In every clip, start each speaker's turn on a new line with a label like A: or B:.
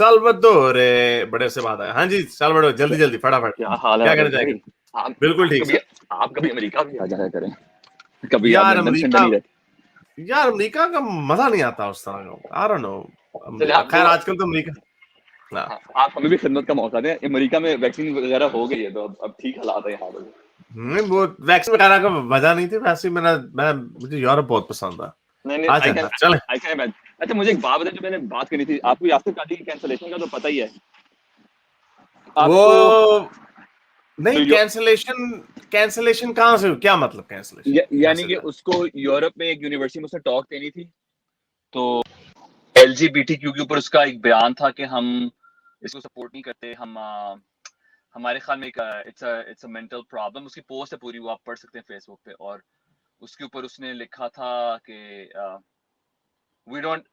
A: Salvador बड़े से बात है। हाँ जी साल्वाडोर, जल्दी जल्दी फटाफट,
B: क्या हाल है
A: क्या कहना
B: आदर्श भाई?
A: चाहेंगे?
B: आप
A: बिल्कुल
B: आप
A: ठीक
B: कभी
A: सर।
B: आप कभी अमेरिका भी आ जाया करें। कभी आप
A: यार
B: लंदन से
A: अमेरिका,
B: नहीं रहे।
A: यार अमेरिका का मजा नहीं आता उस तरह का, आई डोंट
B: चले
A: नो,
B: आपको,
A: खैर आजकल तो अमेरिका, हाँ।
B: हाँ, आप हमें भी खिदमत का मौका दें। अमेरिका में वैक्सीन वगैरह हो गई है तो अब ठीक हालात है यहाँ पर।
A: नहीं वो वैक्सीन वगैरह का मजा नहीं थी, वैसे ही मुझे यूरोप बहुत पसंद है।
B: नहीं नहीं,
A: अच्छा हाँ, चले।
B: I can imagine. अच्छा मुझे एक बात बताइए, जो मैंने बात करनी थी आपको, यासिर कादी की कैंसलेशन का तो पता ही है आपको।
A: वो नहीं,
B: जो
A: कैंसलेशन, कैंसलेशन कहाँ से, क्या मतलब कैंसलेशन
B: यानी
A: कैसे
B: कि
A: जाए?
B: उसको यूरोप में एक यूनिवर्सिटी में उसने टॉक देनी थी, तो एलजीबीटीक्यू के ऊपर उसका एक बयान था कि हम इसको सपोर्ट नहीं करते, हम हमारे ख्याल में इट्स अ मेंटल प्रॉब्लम। उसकी पोस्ट है पूरी, वो आप पढ़ सकते हैं फेसबुक पे। और उसके ऊपर उसने लिखा था कि वी डोंट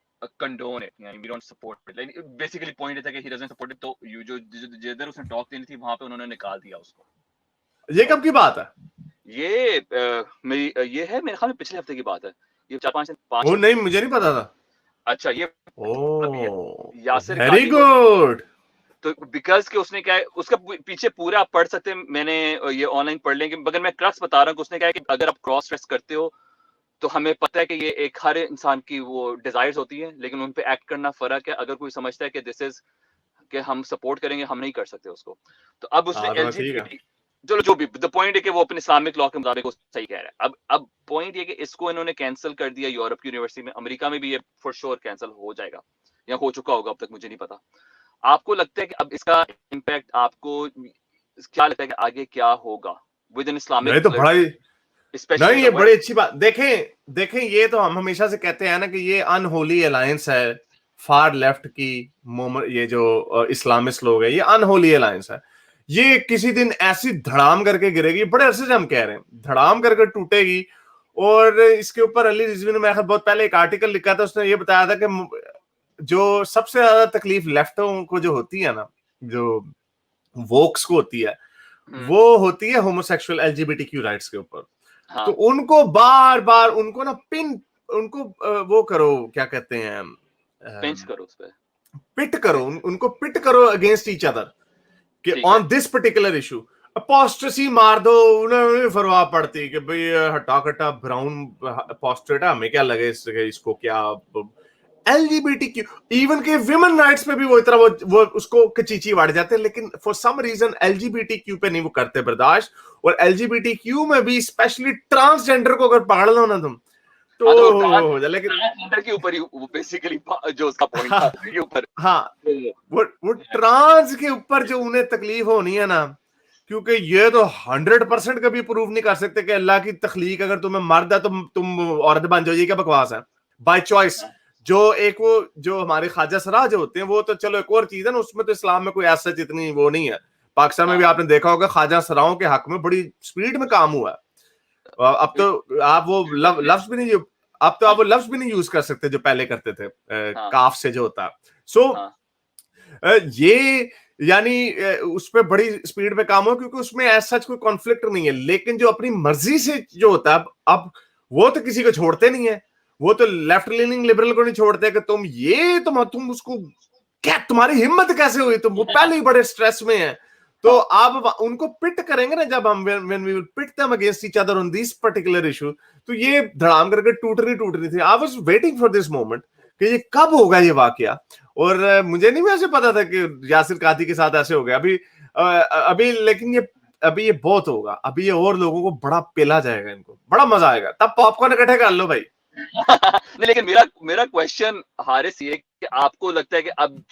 B: कंडोन इट, यानी we don't support it. Like basically point ये था कि ही डजंट सपोर्ट इट। तो यू जो जिधर उसने टॉक देनी थी वहां पे उन्होंने निकाल दिया उसको।
A: ये कब की बात है?
B: ये है मेरे ख्याल में पिछले हफ्ते की बात है, ये 4-5
A: वो
B: दिन
A: नहीं,
B: पहले।
A: मुझे नहीं पता था।
B: अच्छा ये अभी
A: ओ
B: यासिर
A: वेरी
B: कादी को,
A: गुड।
B: तो बिकॉज कि उसने क्या है, उसका पीछे पूरा आप पढ़ सकते हैं, मैंने ये ऑनलाइन पढ़ लेंगे, मगर मैं क्रक्स बता रहा हूँ कि उसने क्या है कि अगर आप क्रॉस स्ट्रेस करते हो तो हमें पता है कि ये एक हर इंसान की वो डिजायर्स होती है, लेकिन उन पे एक्ट करना फर्क है। अगर कोई समझता है कि दिस इज कि हम सपोर्ट करेंगे, हम नहीं कर सकते उसको। तो अब उसने
A: हाँ तो ठीक है।
B: एलजीबीटी, चलो जो भी, द पॉइंट है कि वो अपने इस्लामिक लॉ के मुताबिक वो सही कह रहा है। अब पॉइंट ये कि इसको इन्होंने कैंसिल कर दिया यूरोप की यूनिवर्सिटी में। अमेरिका में भी ये फॉर श्योर कैंसिल हो जाएगा या हो चुका होगा, अब तक मुझे नहीं पता। आपको लगता है कि अब इसका इम्पैक्ट आपको क्या लगता है कि आगे क्या होगा विद इन
A: नहीं
B: इस्लामिक,
A: तो बड़ा ही,
B: स्पेशली इन
A: नहीं
B: द
A: ये बड़ी
B: वेस्ट?
A: अच्छी बात। देखें देखें, ये तो हम हमेशा से कहते हैं ना कि ये अनहोली अलायंस है, फार लेफ्ट की ये जो इस्लामिस्ट लोग है, ये अनहोली अलायंस है। ये किसी दिन ऐसी धड़ाम करके गिरेगी, बड़े अरसे से हम कह रहे हैं धड़ाम करके टूटेगी। और इसके ऊपर अली रिजवी ने, मैं बहुत पहले एक आर्टिकल लिखा था, उसने ये बताया था कि जो सबसे ज्यादा तकलीफ लेफ्टों को जो होती है ना, जो वोक्स को होती है, वो होती है होमोसेक्सुअल एलजीबीटीक्यू राइट्स के ऊपर। तो
B: हाँ,
A: उनको बार बार उनको ना उनको वो करो, क्या कहते हैं,
B: पिंच करो उस पर।
A: पिट करो, उनको पिट करो अगेंस्ट ईच अदर कि
B: ठीक है।
A: On this particular issue. Apostasy मार दो, उन्हें परवाह पड़ती कि भाई हटा कटा ब्राउन अपोस्टेट है, हमें क्या लगे इसको क्या। एलजीबीटीक्यू, इवन के विमेन राइट्स पे भी वो इतना वो उसको कचीची बढ़ जाते हैं, लेकिन फॉर सम रीजन एलजीबीटीक्यू पे नहीं वो करते बर्दाश्त। और एलजीबीटीक्यू में भी स्पेशली ट्रांसजेंडर को अगर पकड़ लो ना तुम
B: हाँ तो
A: तो लेकिन
B: ट्रांसजेंडर के ऊपर ही वो बेसिकली जो उसका पॉइंट था
A: हाँ,
B: उसके ऊपर।
A: हाँ,
B: तो
A: वो ट्रांस के ऊपर जो उन्हें तकलीफ होनी है ना, क्योंकि ये तो 100% कभी प्रूव नहीं कर सकते कि अल्लाह की तखलीक अगर तुम्हें मर्द है तो तुम औरत बन जाओ, ये क्या बकवास है। बाय चॉइस, जो एक वो जो हमारे ख्वाजा सराह जो होते हैं, वो तो चलो एक और चीज है ना, उसमें तो इस्लाम में कोई ऐसा इतनी वो नहीं है। पाकिस्तान में भी आपने देखा होगा ख्वाजा सराहों के हक में बड़ी स्पीड में काम हुआ है। अब तो आप वो लफ्ज भी नहीं, अब तो आप वो लफ्ज भी नहीं यूज कर सकते जो पहले करते थे,
B: हाँ
A: काफ से जो होता है। सो
B: हाँ
A: ये यानी उस पर बड़ी स्पीड में काम हो, क्योंकि उसमें ऐसा कोई कॉन्फ्लिक्ट नहीं है। लेकिन जो अपनी मर्जी से जो होता है, अब वो तो किसी को छोड़ते नहीं है। वो तो लेफ्ट लीनिंग लिबरल को नहीं छोड़ते कि तुम उसको, क्या तुम्हारी हिम्मत कैसे हुई, तुम वो पहले ही बड़े स्ट्रेस में है। तो
B: हाँ।
A: आप उनको पिट करेंगे ना, जब हम when we will pit them against each other on this particular issue, तो ये धड़ाम करके टूट रही थी। I was waiting for this moment कि ये कब होगा ये वाकया। और मुझे नहीं वैसे पता था कि यासिर कादी के साथ ऐसे हो गया। अभी लेकिन ये बहुत होगा, अभी ये और लोगों को बड़ा पेला जाएगा, इनको बड़ा मजा आएगा, तब पॉपकॉर्न इकट्ठे कर लो भाई।
B: नहीं लेकिन मेरा क्वेश्चन हारिस ये है कि आपको लगता है कि अब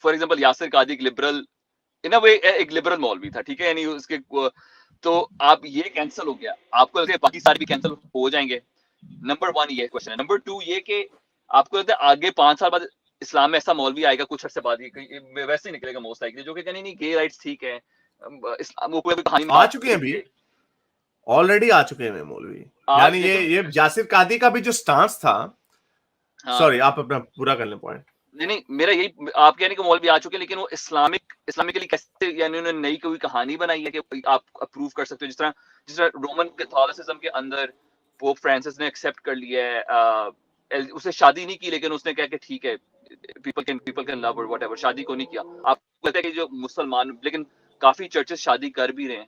B: फॉर एग्जांपल यासिर कादी एक लिबरल, इन अ वे एक लिबरल मौलवी था, ठीक है, यानी उसके तो आप ये कैंसिल हो गया, आपको लगता है बाकी सारे भी कैंसिल हो जाएंगे? नंबर 1 ये क्वेश्चन है। नंबर 2 ये कि आपको लगता है आगे 5 साल बाद इस्लाम में ऐसा मौलवी आएगा कुछ अर्से बाद ही वैसे ही निकलेगा मोस्ट लाइकली, जो कि कहने नहीं गे राइट्स ठीक है, इस्लाम को कोई कहानी
A: आ
B: मार
A: चुके हैं अभी,
B: के
A: ऑलरेडी आ चुके हैं मौलवी।
B: आज,
A: यानी
B: लेकिन
A: ये यासिर कादी का भी जो स्टांस था,
B: हाँ,
A: सॉरी आप अपना पूरा कर लें पॉइंट।
B: नहीं नहीं, मेरा यही, आप कहने को मौलवी आ चुके हैं, लेकिन वो इस्लामिकली कैसे, यानी उन्होंने नई कोई कहानी बनाई है कि आप अप्रूव कर सकते हो, जिस तरह रोमन कैथोलिसिज्म के अंदर पोप फ्रांसिस ने एक्सेप्ट कर लिया है, उसने शादी नहीं की लेकिन उसने कहा कि ठीक है people can love or whatever, शादी को नहीं किया। आपको लगता है कि जो मुसलमान, लेकिन काफी चर्चेस शादी कर भी रहे हैं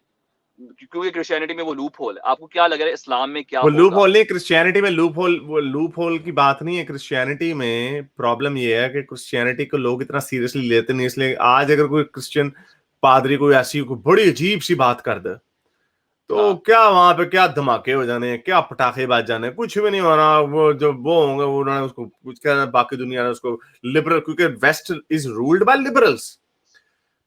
B: क्योंकि क्रिश्चियनिटी में वो लूप होल है। आपको क्या लग रहा है इस्लाम में क्या
A: वो लूप
B: होगा?
A: होल नहीं, क्रिश्चियनिटी में लूप होल, वो लूप होल की बात नहीं है। क्रिश्चियनिटी में प्रॉब्लम ये है कि क्रिश्चियनिटी को लोग इतना सीरियसली लेते नहीं, इसलिए आज अगर कोई क्रिश्चियन पादरी कोई ऐसी कोई बड़ी अजीब सी बात कर दे तो
B: हाँ
A: क्या वहां पे क्या धमाके हो जाने, क्या पटाखे बाज जाने, कुछ भी नहीं होना। वो जो वो होंगे वो उन्होंने उसको कुछ कहना, बाकी दुनिया ने उसको लिबरल, क्योंकि West is ruled by liberals,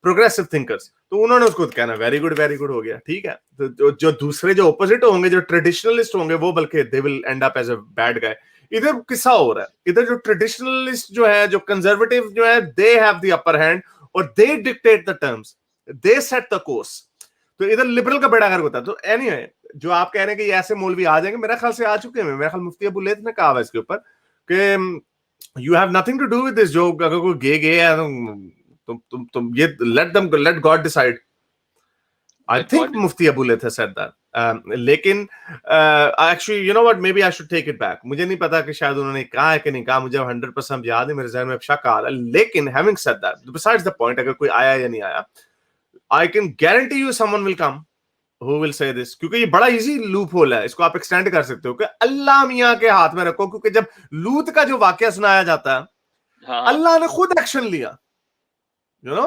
A: progressive thinkers, तो उन्होंने उसको कहना वेरी गुड हो गया, ठीक है। तो जो दूसरे जो ऑपोजिट होंगे, जो ट्रेडिशनलिस्ट होंगे, वो बल्कि they will end up as a bad guy. इधर किस्सा हो रहा है, इधर जो ट्रेडिशनलिस्ट जो है, जो कंजर्वेटिव जो है, they have the upper hand और they dictate the terms, they set the course. तो इधर लिबरल का बेड़ा गर्क होता है। तो एनीवे, जो आप कह रहे हैं कि ये ऐसे मौलवी आ जाएंगे, मेरा ख्याल से आ चुके हैं। मेरा ख्याल मुफ्ती अबू लैथ ने कहा है इसके ऊपर कि you have nothing to do with this. जो अगर कोई गे है तुम ये let God decide. I think Mufti Abu Layth said that. लेकिन actually you know what, maybe I should take it back. मुझे नहीं पता कि शायद उन्होंने कहा है कि नहीं कहा, मुझे 100% याद है, मेरे जहन में शक आ रहा है। लेकिन having said that, besides the point, अगर कोई आया या नहीं आया, I can guarantee you someone will come who will say this, क्योंकि ये बड़ा इजी लूप होल है। इसको आप एक्सटेंड कर सकते हो कि अल्लाह मियां के हाथ में रखो, क्योंकि जब लूत का जो वाकया सुनाया जाता है,
B: हाँ
A: अल्लाह ने खुद एक्शन लिया, यू नो,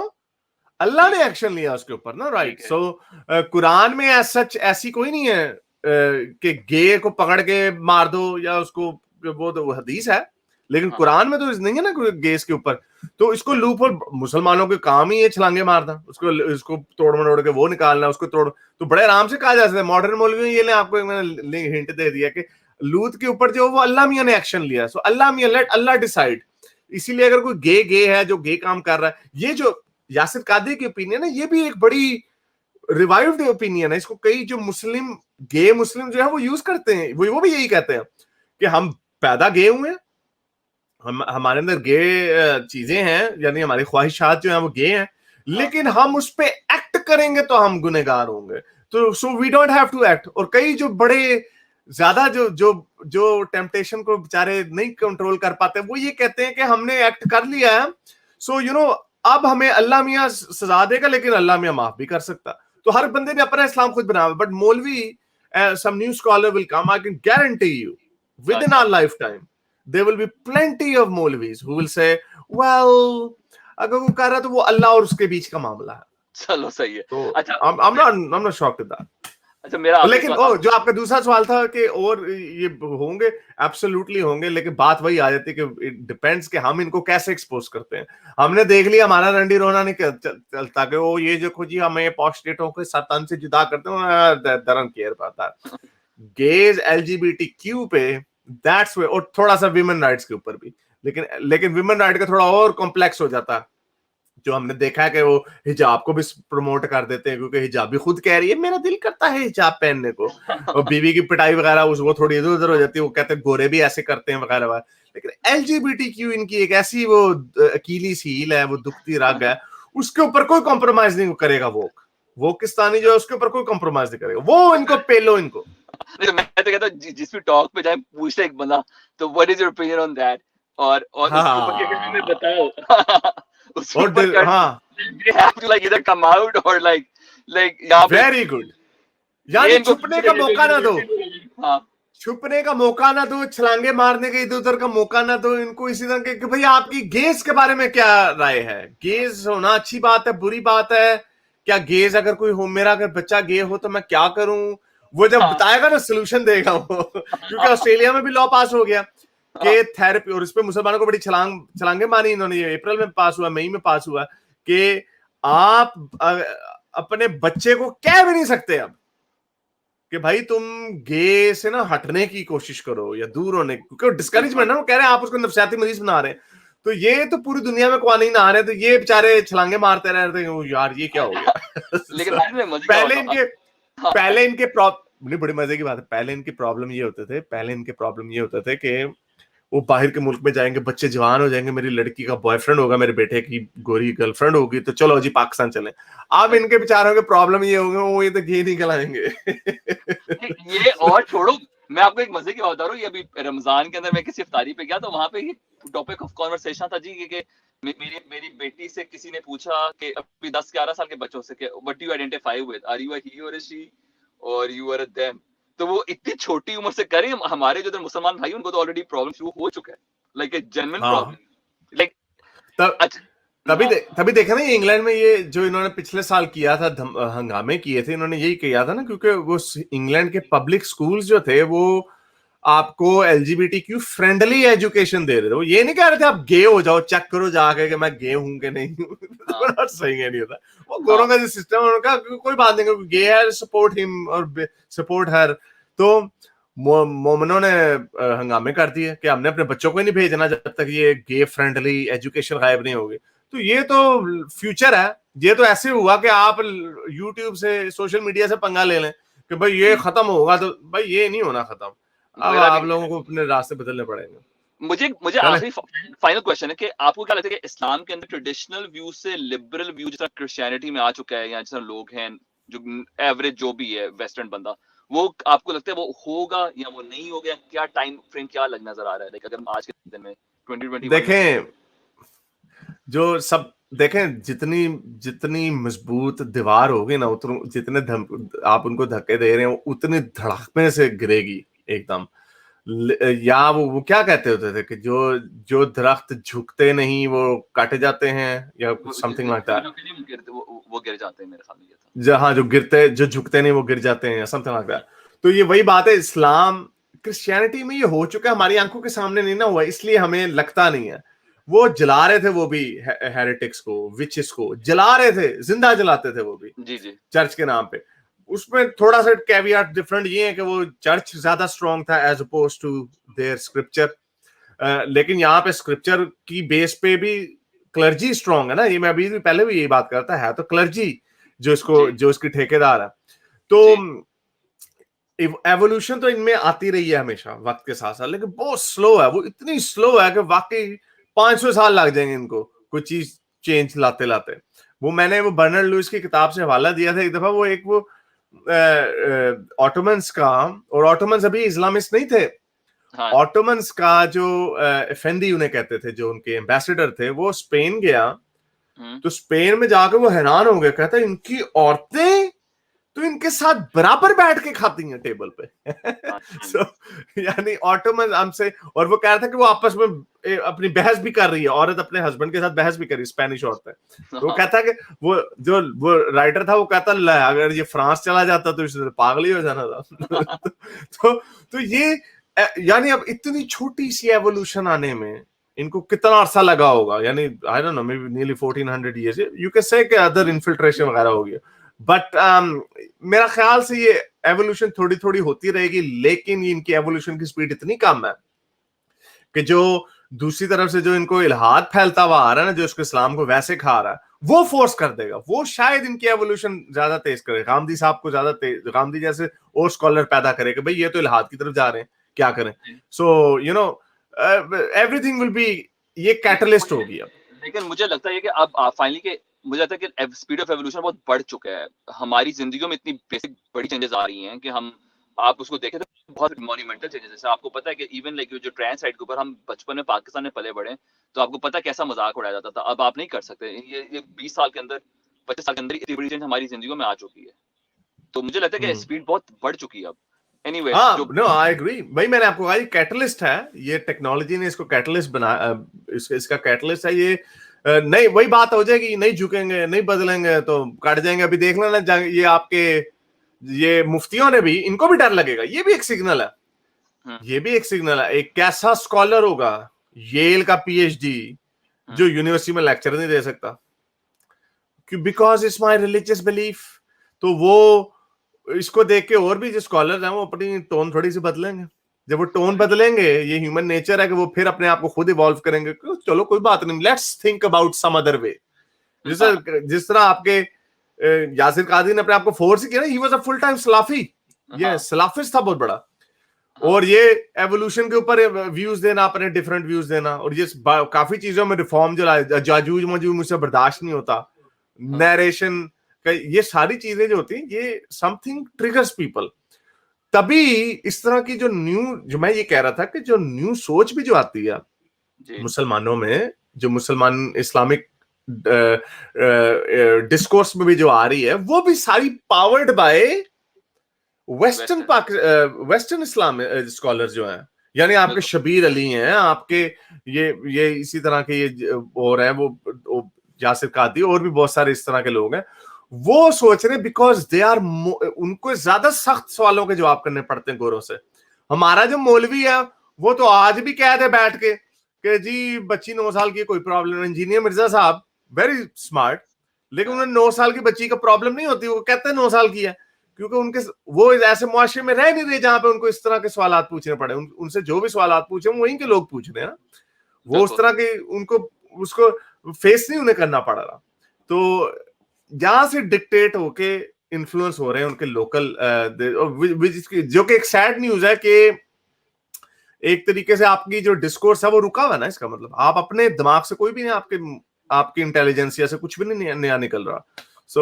A: अल्लाह ने एक्शन लिया उसके ऊपर ना, राइट। सो कुरान में सच ऐसी कोई नहीं है कि गे को पकड़ के मार दो या उसको, वो तो हदीस है, लेकिन कुरान में तो नहीं है ना गेस के ऊपर। तो इसको लूप होल, मुसलमानों के काम ही है छलांगे मारना, उसको इसको तोड़ मरोड़ के वो निकालना, उसको तोड़, तो बड़े आराम से कहा जा सकता है। मॉडर्न मौलवी ये ले, आपको मैंने हिंट दे दिया कि लूत के ऊपर जो वो अल्लाह मियां ने एक्शन लिया, सो अल्लाह मियां, लेट अल्लाह डिसाइड। इसीलिए अगर कोई गे है जो गे काम कर रहा है, ये जो यासिर कादरी की ओपिनियन है, ये भी एक बड़ी रिवाइव्ड ओपिनियन है। इसको कई जो मुस्लिम जो है वो यूज करते हैं, वो भी यही कहते हैं कि हम पैदा गे हुए हैं, हमारे अंदर गे चीजें हैं, यानी हमारी ख्वाहिशात जो है वो गे हैं, लेकिन हम उस पे एक्ट करेंगे तो हम गुनहगार होंगे। तो so we don't have to act. और कई जो बड़े ज्यादा जो टेम्पटेशन को बेचारे नहीं कंट्रोल कर पाते, वो ये कहते हैं कि हमने एक्ट कर लिया है, सो यू नो अब हमें अल्लाह मियां सजा देगा, लेकिन अल्लाह मियां माफ भी कर सकता। तो हर बंदे ने अपना इस्लाम खुद बनाया। बट मौलवी, some new scholar will come, I can guarantee you within our lifetime there will be plenty of Maulvis who will say, well, अगर वो कर रहा है तो वो अल्लाह और उसके बीच का मामला है।
B: चलो सही है।
A: तो
B: अच्छा,
A: I'm not shocked at that।
B: अच्छा मेरा
A: लेकिन जो आपका दूसरा सवाल था कि और ये होंगे, एब्सोल्युटली होंगे, लेकिन बात वही आ जाती है कि इट डिपेंड्स कि हम इनको कैसे एक्सपोज करते हैं। हमने देख लिया, हमारा रंडी रोना नहीं चलता कि वो ये जो खुद ही हमें पॉस्टेटों के सतन से जुदा करते हैं, दरन केयर पाता है। गेज LGBTQ पे दैट्स वे, और थोड़ा सा विमेन राइट्स के ऊपर भी, लेकिन विमेन राइट का थोड़ा और कॉम्प्लेक्स हो जाता है। जो हमने देखा है कि वो हिजाब को भी प्रमोट कर देते हैं, क्योंकि हिजाब भी खुद कह रही है मेरा दिल करता है हिजाब पहनने को, और बीवी की पिटाई वगैरह वो थोड़ी इधर उधर हो जाती है, वो कहते हैं गोरे भी ऐसे करते हैं वगैरह वगैरह। लेकिन LGBTQ इनकी एक ऐसी वो अकीली सील है, वो दुखती रग है, उसके ऊपर कोई कॉम्प्रोमाइज नहीं करेगा। वो किस्तानी जो है उसके ऊपर कोई कॉम्प्रोमाइज नहीं करेगा, वो इनको पेलो इनको।
B: मैं तो कहता हूँ जिस भी टॉक पे जाए पूछते एक बंदा, तो what is your opinion on that, और उसके ऊपर क्या कहते बताओ उसके ऊपर हाँ they have to like either come out or like यहाँ पे
A: वेरी गुड, यानी छुपने का मौका ना दो,
B: हाँ
A: छुपने का मौका ना दो, छलांगे मारने के इधर उधर का मौका ना दो इनको। इसी तरह के कि भाई आपकी गेज के बारे में क्या राय है, गेज होना अच्छी बात है बुरी बात है, क्या गेज अगर कोई हो, मेरा अगर बच्चा गे हो तो मैं क्या करूं, वो जब बताएगा ना सोल्यूशन देगा वो। क्योंकि ऑस्ट्रेलिया में भी लॉ पास हो गया कि थेरेपी, और इस पे मुसलमानों को बड़ी छलांगे मारी इन्होंने। ये अप्रैल में पास हुआ, मई में पास हुआ कि आप अपने बच्चे को कह भी नहीं सकते अब कि भाई तुम गे से ना हटने की कोशिश करो या दूर होने, क्योंकि डिस्करेजमेंट ना, वो कह रहे हैं आप उसको नफसियाती मरीज बना रहे हैं। तो ये तो पूरी दुनिया में कवानीन आ रहे हैं, तो ये बेचारे छलांगे मारते रहते हैं, यार ये क्या हो गया।
B: लेकिन
A: पहले इनके बड़ी मजे की बात है, पहले इनके प्रॉब्लम ये होते थे कि वो बाहर के मुल्क में जाएंगे, बच्चे जवान हो जाएंगे, मेरी लड़की का बॉयफ्रेंड होगा, मेरे बेटे की गोरी गर्लफ्रेंड होगी, तो चलो जी पाकिस्तान चलें। अब इनके बेचारों के प्रॉब्लम ये होंगे, वो ये तो घी निकल आएंगे।
B: ये और छोड़ो, मैं आपको एक मजे की बात बता रहा हूँ, ये अभी रमजान के अंदर मैं किसी इफ्तारी पे गया तो वहां पे टॉपिक ऑफ कॉन्वर्सेशन था जी कि मेरी बेटी से किसी ने पूछा कि अभी 10-11 साल के बच्चों से कि what do you identify with, are you a he or a she or you are a them. तो वो इतनी छोटी उम्र से करें, हमारे जो मुसलमान भाई उनको तो ऑलरेडी प्रॉब्लम शुरू हो चुका है, लाइक ए जेन्युइन
A: हाँ,
B: प्रॉब्लम, लाइक
A: तब
B: अच्छा हाँ
A: तभी देखा ना, ये इंग्लैंड में ये जो इन्होंने पिछले साल किया था, हंगामे किए थे इन्होंने, यही किया था ना, क्योंकि वो इंग्लैंड के पब्लिक स्कूल्स जो थे वो आपको एलजीबीटीक्यू फ्रेंडली एजुकेशन दे रहे थे। वो ये नहीं कह रहे थे आप गे हो जाओ, चेक करो जाके कि मैं गे हूं कि नहीं हूं।
B: हाँ
A: सही है नहीं होता। वो गोरों का जो सिस्टम है उनका, कोई बात नहीं, गे है सपोर्ट हिम और सपोर्ट हर। तो मोमनों ने हंगामे कर दिए कि हमने अपने बच्चों को ही नहीं भेजना जब तक ये गे फ्रेंडली एजुकेशन गायब नहीं होगी। तो ये तो फ्यूचर है। ये तो ऐसे हुआ कि आप यूट्यूब से, सोशल मीडिया से पंगा ले लें कि भाई ये खत्म होगा, तो भाई ये नहीं होना खत्म। अब
B: मेरा
A: आप
B: भी
A: लोगों को अपने रास्ते बदलने पड़ेंगे।
B: मुझे मुझे
A: चले,
B: आखिरी फाइनल क्वेश्चन है कि आपको क्या लगता है कि इस्लाम के अंदर ट्रेडिशनल व्यू से लिबरल व्यू जिस तरह क्रिश्चियनिटी में आ चुका है, या जिस तरह लोग हैं जो एवरेज जो भी है वेस्टर्न बंदा, वो आपको लगता है वो होगा या वो नहीं हो गया? क्या टाइम फ्रेम क्या लग नजर आ रहा है, लाइक अगर आज के दिन में 2021 में
A: देखें जो सब देखें, जितनी जितनी मजबूत दीवार होगी ना, उतने जितने आप उनको धक्के दे रहे हैं उतनी धड़ाके से गिरेगी एकदम। या वो क्या कहते होते थे कि जो दरख्त झुकते नहीं वो कट जाते हैं, या समथिंग लाइक दैट।
B: वो गिर जाते हैं, मेरे ख्याल में ये था।
A: जहां जो झुकते नहीं वो गिर जाते हैं, या समथिंग लाइक दैट। तो ये वही बात है, इस्लाम क्रिश्चियनिटी में ये हो चुका है, हमारी आंखों के सामने नहीं ना हुआ, इसलिए हमें लगता नहीं है। वो जला रहे थे, वो भी हेरेटिक्स को, विचेस को जला रहे थे, जिंदा जलाते थे वो भी
B: जी जी
A: चर्च के नाम पे। उसमें थोड़ा सा कैवियाट डिफरेंट ये है कि वो चर्च ज्यादा स्ट्रॉन्ग था as oppose to their scripture. लेकिन यहाँ पे स्क्रिप्चर की बेस पे भी क्लर्जी स्ट्रॉन्ग है ना। ये मैं अभी भी पहले भी यही बात करता है, तो क्लर्जी जो इसकी ठेकेदार है। तो एवोल्यूशन तो इनमें आती रही है हमेशा वक्त के साथ साथ, लेकिन बहुत स्लो है। वो इतनी स्लो है कि वाकई 500 साल लग जाएंगे इनको कोई चीज चेंज लाते लाते। वो मैंने वो बर्नार्ड लुइस की किताब से हवाला दिया था एक दफा। वो एक वो ऑटोमन्स का, और ऑटोमन्स अभी इस्लामिस्ट नहीं थे,
B: हाँ
A: ऑटोमन्स का जो एफेंडी उन्हें कहते थे, जो उनके एम्बेसडर थे, वो स्पेन गया। तो स्पेन में जाकर वो हैरान हो गया, कहता है इनकी औरतें तो इनके साथ बराबर बैठ के खाती हैं टेबल पे। so, यानी ऑटोमन हमसे, और वो कह रहा था कि वो आपस में अपनी बहस भी कर रही है, औरत अपने हस्बैंड के साथ बहस भी कर रही है, स्पेनिश औरतें। तो वो कहता है कि वो राइटर था, वो कहता अगर ये फ्रांस चला जाता तो इसने पागल ही हो जाना था। तो ये यानी अब इतनी छोटी सी एवोल्यूशन आने में इनको कितना अरसा लगा होगा, यानी I don't know, may be nearly 1400 years. You can say कि अदर इन्फिल्ट्रेशन वगैरह हो गया, बट मेरा ख्याल से ये एवोल्यूशन थोड़ी थोड़ी होती रहेगी। लेकिन इनकी एवोल्यूशन की स्पीड इतनी कम है कि जो दूसरी तरफ से जो इनको इल्हाद फैलता हुआ आ रहा है ना, जो इसको इस्लाम को वैसे खा रहा है, वो फोर्स कर देगा। वो शायद इनकी एवोल्यूशन ज्यादा तेज करे, गांधी साहब को ज्यादा तेज, गांधी जैसे और स्कॉलर पैदा करे कि भाई ये तो इल्हाद की तरफ जा रहे हैं, क्या करें। So you know everything will be, ये कैटलिस्ट होगी अब।
B: लेकिन मुझे लगता है कि अब फाइनली के मुझे लगता है कि स्पीड ऑफ एवोल्यूशन बहुत बढ़ चुका है। हमारी जिंदगियों में इतनी बेसिक बड़ी चेंजेस आ रही हैं कि हम, आप उसको देखें तो बहुत मॉन्यूमेंटल चेंजेस। जैसे आपको पता है कि इवन लाइक जो ट्रांस साइड के ऊपर हम बचपन में पाकिस्तान में पले बड़े, तो आपको पता है कैसा मजाक उड़ाया जाता था। अब आप नहीं कर सकते। ये 20 साल के अंदर, 25 साल के अंदर इतनी बड़ी चेंज हमारी जिंदगियों में आ चुकी है। तो मुझे लगता है कि स्पीड बहुत बढ़ चुकी है अब। एनीवे
A: हाँ, नो आई एग्री भाई। मैंने आपको कहा ये कैटलिस्ट है, ये टेक्नोलॉजी ने इसको कैटलिस्ट बना, इसका कैटलिस्ट है ये। नहीं, वही बात हो जाएगी, नहीं झुकेंगे, नहीं बदलेंगे तो कट जाएंगे। अभी देख लेना, ये आपके ये मुफ्तियों ने भी, इनको भी डर लगेगा। ये भी एक सिग्नल है, ये भी एक सिग्नल है। एक कैसा स्कॉलर होगा येल का पीएचडी जो यूनिवर्सिटी में लेक्चर नहीं दे सकता, because it's my religious belief. तो वो इसको देख के और भी जो स्कॉलर हैं वो अपनी टोन थोड़ी सी बदलेंगे। जब वो टोन बदलेंगे, ये ह्यूमन नेचर है कि वो फिर अपने आप को खुद इवॉल्व करेंगे। चलो कोई बात नहीं, let's think about some other way. जिस तरह आपके यासिर कादरी ने अपने आप को फोर्स किया ना, he was a full time Salafi, ये सलाफिस्ट था बहुत बड़ा। और ये एवोल्यूशन के ऊपर व्यूज देना, अपने डिफरेंट व्यूज देना, और ये काफी चीजों में रिफॉर्म जो लाए, जाजूज मजूज मुझसे बर्दाश्त नहीं होता, नरेशन, ये सारी चीजें जो होती हैं, ये समथिंग ट्रिगर्स पीपल। तभी इस तरह की जो जो मैं ये कह रहा था कि जो न्यू सोच भी जो आती है
B: जी
A: मुसलमानों में, जो मुसलमान इस्लामिक डिस्कोर्स में भी जो आ रही है, वो भी सारी powered by western Islam scholar जो हैं, यानी आपके
B: बिल्कुल
A: शबीर अली हैं, आपके ये इसी तरह के ये और हैं, वो यासिर कादी और भी बहुत सारे इस तरह के लोग हैं। वो सोच रहे बिकॉज दे आर, उनको ज्यादा सख्त सवालों के जवाब करने पड़ते हैं गोरों से। हमारा जो मौलवी है वो तो आज भी कह दे बैठ के कि जी बच्ची 9 साल की कोई प्रॉब्लम। इंजीनियर मिर्जा साहब वेरी स्मार्ट, लेकिन उन्हें 9 साल की बच्ची का प्रॉब्लम नहीं होती, वो कहते हैं 9 साल की है, क्योंकि उनके वो ऐसे मुआशरे में रह नहीं रहे जहां पे उनको इस तरह के सवाल पूछने पड़े। उनसे जो भी सवाल पूछे वहीं के लोग पूछ रहे हैं ना, वो उस तरह के उनको उसको फेस नहीं उन्हें करना पड़ रहा। तो जहां से डिक्टेट होके इन्फ्लुएंस हो रहे हैं उनके लोकल, जो कि एक सैड न्यूज है कि एक तरीके से आपकी जो डिस्कोर्स है वो रुका हुआ है ना। इसका मतलब आप अपने दिमाग से कोई भी नहीं, आपकी इंटेलिजेंसिया से कुछ भी नहीं नया निकल रहा। सो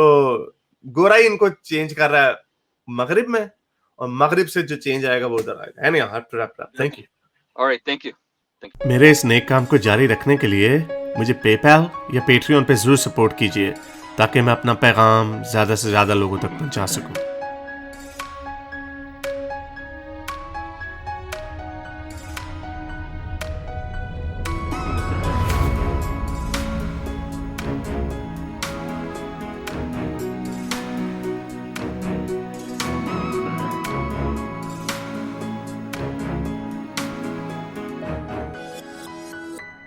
A: गोरा ही इनको चेंज कर रहा है मगरिब में, और मगरिब से जो चेंज आएगा वो उधर आएगा। Anyhow, have to wrap up. Thank you.
B: Alright, thank you.
A: मेरे इस नेक काम को जारी रखने के लिए मुझे पेपैल या पेट्रियन पे जरूर सपोर्ट कीजिए, ताकि मैं अपना पैगाम ज्यादा से ज्यादा लोगों तक पहुंचा सकूं।